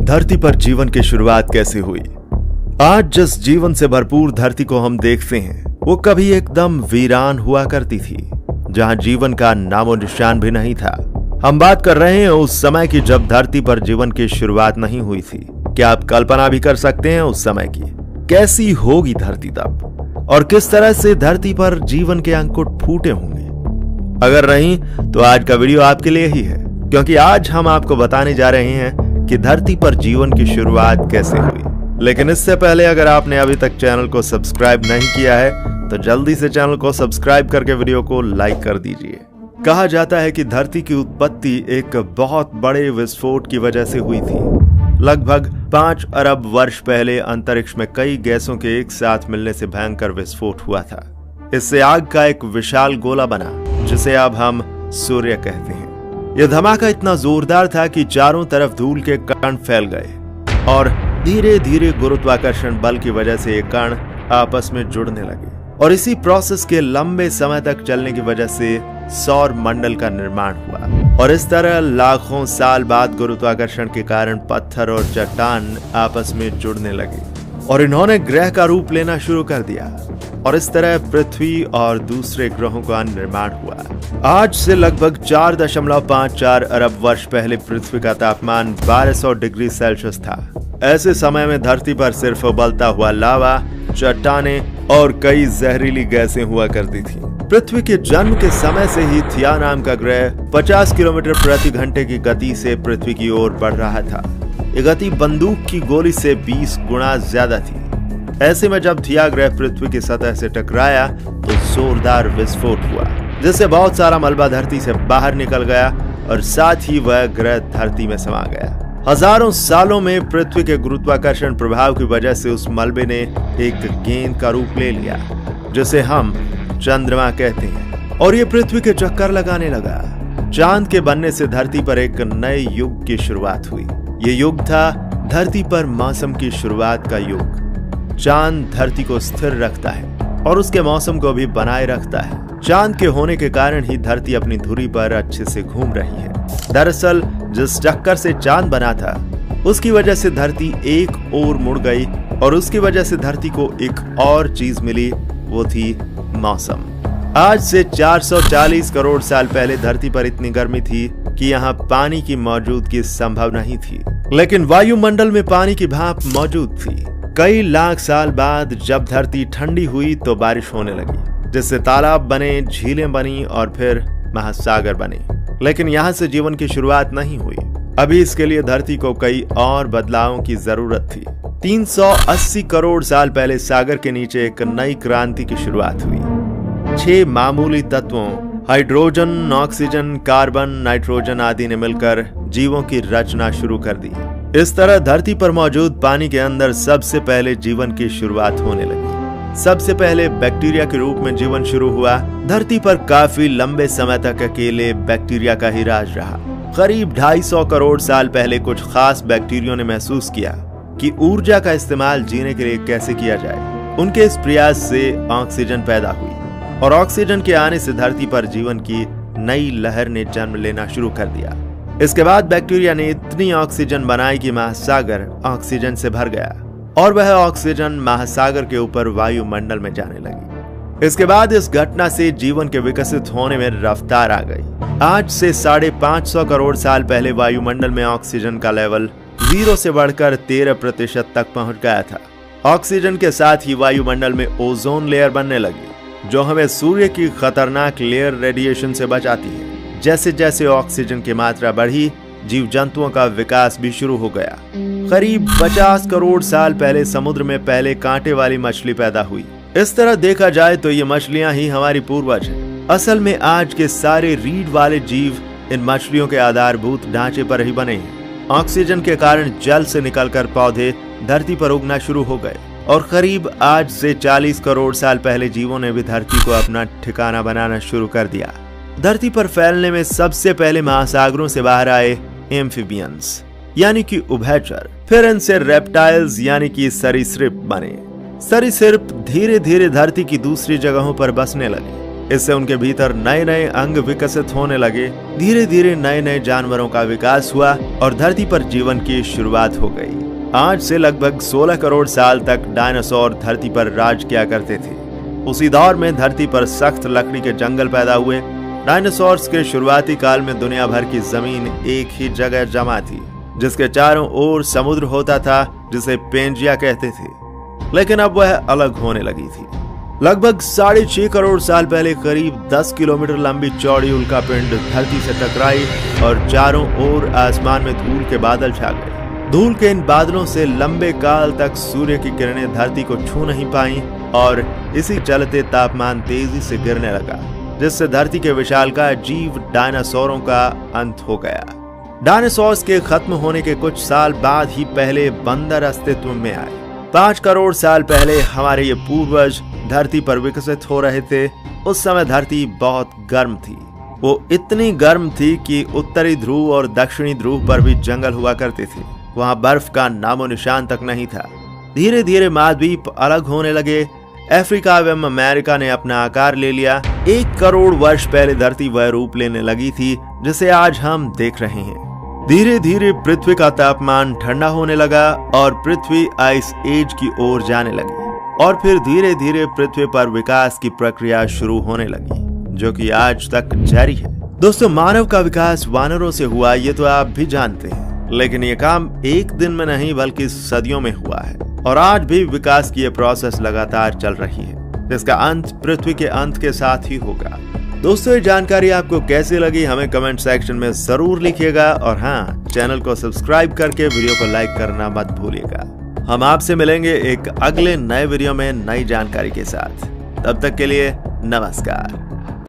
धरती पर जीवन की शुरुआत कैसे हुई। आज जिस जीवन से भरपूर धरती को हम देखते हैं वो कभी एकदम वीरान हुआ करती थी, जहां जीवन का नामो निशान भी नहीं था। हम बात कर रहे हैं उस समय की जब धरती पर जीवन की शुरुआत नहीं हुई थी। क्या आप कल्पना भी कर सकते हैं उस समय की कैसी होगी धरती तब, और किस तरह से धरती पर जीवन के अंकुर फूटे होंगे। अगर नहीं तो आज का वीडियो आपके लिए ही है, क्योंकि आज हम आपको बताने जा रहे हैं कि धरती पर जीवन की शुरुआत कैसे हुई। लेकिन इससे पहले अगर आपने अभी तक चैनल को सब्सक्राइब नहीं किया है तो जल्दी से चैनल को सब्सक्राइब करके वीडियो को लाइक कर दीजिए। कहा जाता है कि धरती की उत्पत्ति एक बहुत बड़े विस्फोट की वजह से हुई थी। लगभग 5 अरब वर्ष पहले अंतरिक्ष में कई गैसों के एक साथ मिलने से भयंकर विस्फोट हुआ था। इससे आग का एक विशाल गोला बना, जिसे अब हम सूर्य कहते हैं। यह धमाका इतना जोरदार था कि चारों तरफ धूल के कण फैल गए और धीरे धीरे गुरुत्वाकर्षण बल की वजह से ये कण आपस में जुड़ने लगे, और इसी प्रोसेस के लंबे समय तक चलने की वजह से सौर मंडल का निर्माण हुआ। और इस तरह लाखों साल बाद गुरुत्वाकर्षण के कारण पत्थर और चट्टान आपस में जुड़ने लगे और इन्होंने ग्रह का रूप लेना शुरू कर दिया, और इस तरह पृथ्वी और दूसरे ग्रहों का निर्माण हुआ। आज से लगभग 4.54 अरब वर्ष पहले पृथ्वी का तापमान 1200 डिग्री सेल्सियस था। ऐसे समय में धरती पर सिर्फ उबलता हुआ लावा, चट्टानें और कई जहरीली गैसें हुआ करती थी। पृथ्वी के जन्म के समय से ही थिया नाम का ग्रह 50 किलोमीटर प्रति घंटे की गति से पृथ्वी की ओर बढ़ रहा था। ये गति बंदूक की गोली से 20 गुना ज्यादा थी। ऐसे में जब थिया ग्रह पृथ्वी की सतह से टकराया तो जोरदार विस्फोट हुआ, जिससे बहुत सारा मलबा धरती से बाहर निकल गया और साथ ही वह ग्रह धरती में समा गया। हजारों सालों में पृथ्वी के गुरुत्वाकर्षण प्रभाव की वजह से उस मलबे ने एक गेंद का रूप ले लिया, जिसे हम चंद्रमा कहते हैं, और ये पृथ्वी के चक्कर लगाने लगा। चांद के बनने से धरती पर एक नए युग की शुरुआत हुई। ये युग था धरती पर मौसम की शुरुआत का युग। चांद धरती को स्थिर रखता है और उसके मौसम को भी बनाए रखता है। चांद के होने के कारण ही धरती अपनी धुरी पर अच्छे से घूम रही है। दरअसल जिस चक्कर से चांद बना था उसकी वजह से धरती एक ओर मुड़ गई, और उसकी वजह से धरती को एक और चीज मिली, वो थी मौसम। आज से 440 करोड़ साल पहले धरती पर इतनी गर्मी थी कि यहाँ पानी की मौजूदगी संभव नहीं थी, लेकिन वायुमंडल में पानी की भाप मौजूद थी। कई लाख साल बाद जब धरती ठंडी हुई तो बारिश होने लगी, जिससे तालाब बने, झीलें बनी और फिर महासागर बने। लेकिन यहाँ से जीवन की शुरुआत नहीं हुई। अभी इसके लिए धरती को कई और बदलावों की जरूरत थी। 380 करोड़ साल पहले सागर के नीचे एक नई क्रांति की शुरुआत हुई। 6 मामूली तत्वों हाइड्रोजन, ऑक्सीजन, कार्बन, नाइट्रोजन आदि ने मिलकर जीवों की रचना शुरू कर दी। इस तरह धरती पर मौजूद पानी के अंदर सबसे पहले जीवन की शुरुआत होने लगी। सबसे पहले बैक्टीरिया के रूप में जीवन शुरू हुआ। धरती पर काफी लंबे समय तक अकेले बैक्टीरिया का ही राज रहा। करीब 250 करोड़ साल पहले कुछ खास बैक्टीरियों ने महसूस किया कि ऊर्जा का इस्तेमाल जीने के लिए कैसे किया जाए। उनके इस प्रयास से ऑक्सीजन पैदा हुई, और ऑक्सीजन के आने से धरती पर जीवन की नई लहर ने जन्म लेना शुरू कर दिया। इसके बाद बैक्टीरिया ने इतनी ऑक्सीजन बनाई कि महासागर ऑक्सीजन से भर गया, और वह ऑक्सीजन महासागर के ऊपर वायुमंडल में जाने लगी। इसके बाद इस घटना से जीवन के विकसित होने में रफ्तार आ गई। आज से 550 करोड़ साल पहले वायुमंडल में ऑक्सीजन का लेवल 0 से बढ़कर 13% तक पहुंच गया था। ऑक्सीजन के साथ ही वायुमंडल में ओजोन लेयर बनने लगी, जो हमें सूर्य की खतरनाक लेयर रेडिएशन से बचाती है। जैसे जैसे ऑक्सीजन की मात्रा बढ़ी, जीव जंतुओं का विकास भी शुरू हो गया। करीब 50 करोड़ साल पहले समुद्र में पहले कांटे वाली मछली पैदा हुई। इस तरह देखा जाए तो ये मछलियां ही हमारी पूर्वज हैं। असल में आज के सारे रीढ़ वाले जीव इन मछलियों के आधारभूत ढांचे पर ही बने हैं। ऑक्सीजन के कारण जल से निकलकर पौधे धरती पर उगना शुरू हो गए, और करीब आज से 40 करोड़ साल पहले जीवों ने भी धरती को अपना ठिकाना बनाना शुरू कर दिया। धरती पर फैलने में सबसे पहले महासागरों से बाहर आए एम्फीबियंस, यानी कि उभयचर। फिर इनसे रेप्टाइल्स यानी कि सरीसृप बने। सरीसृप धीरे धीरे धरती की दूसरी जगहों पर बसने लगे। इससे उनके भीतर नए नए अंग विकसित होने लगे। धीरे धीरे नए नए जानवरों का विकास हुआ और धरती पर जीवन की शुरुआत हो गई। आज से लगभग 16 करोड़ साल तक डायनासोर धरती पर राज किया करते थे। उसी दौर में धरती पर सख्त लकड़ी के जंगल पैदा हुए। डायनासोर्स के शुरुआती काल में दुनिया भर की जमीन एक ही जगह जमा थी, जिसके चारों ओर समुद्र होता था, जिसे पेंजिया कहते थे। लेकिन अब वह अलग होने लगी थी। लगभग 6.5 करोड़ साल पहले करीब 10 किलोमीटर लंबी चौड़ी उल्कापिंड धरती से टकराई और चारों ओर आसमान में धूल के बादल छा गए। धूल के इन बादलों से लंबे काल तक सूर्य की किरणें धरती को छू नहीं पाईं और इसी चलते तापमान तेजी से गिरने लगा, जिससे धरती के विशालकाय जीव डायनासोरों का अंत हो गया। डायनासोर्स के खत्म होने के कुछ साल बाद ही पहले बंदर अस्तित्व में आए। 5 करोड़ साल पहले हमारे ये पूर्वज धरती पर विकसित हो रहे थे। उस समय धरती बहुत गर्म थी। वो इतनी गर्म थी कि उत्तरी ध्रुव और दक्षिणी ध्रुव पर भी जंगल हुआ करते थे। वहां बर्फ का नामो निशान तक नहीं था। धीरे धीरे महाद्वीप अलग होने लगे। अफ्रीका एवं अमेरिका ने अपना आकार ले लिया। 1 करोड़ वर्ष पहले धरती वह रूप लेने लगी थी जिसे आज हम देख रहे हैं। धीरे धीरे पृथ्वी का तापमान ठंडा होने लगा और पृथ्वी आइस एज की ओर जाने लगी और फिर धीरे धीरे पृथ्वी पर विकास की प्रक्रिया शुरू होने लगी, जो कि आज तक जारी है। दोस्तों, मानव का विकास वानरों से हुआ ये तो आप भी जानते हैं, लेकिन ये काम एक दिन में नहीं बल्कि सदियों में हुआ है और आज भी विकास की ये प्रोसेस लगातार चल रही है, जिसका अंत पृथ्वी के अंत के साथ ही होगा। दोस्तों, ये जानकारी आपको कैसी लगी हमें कमेंट सेक्शन में जरूर लिखिएगा और हाँ, चैनल को सब्सक्राइब करके वीडियो को लाइक करना मत भूलिएगा। हम आपसे मिलेंगे एक अगले नए वीडियो में नई जानकारी के साथ। तब तक के लिए नमस्कार।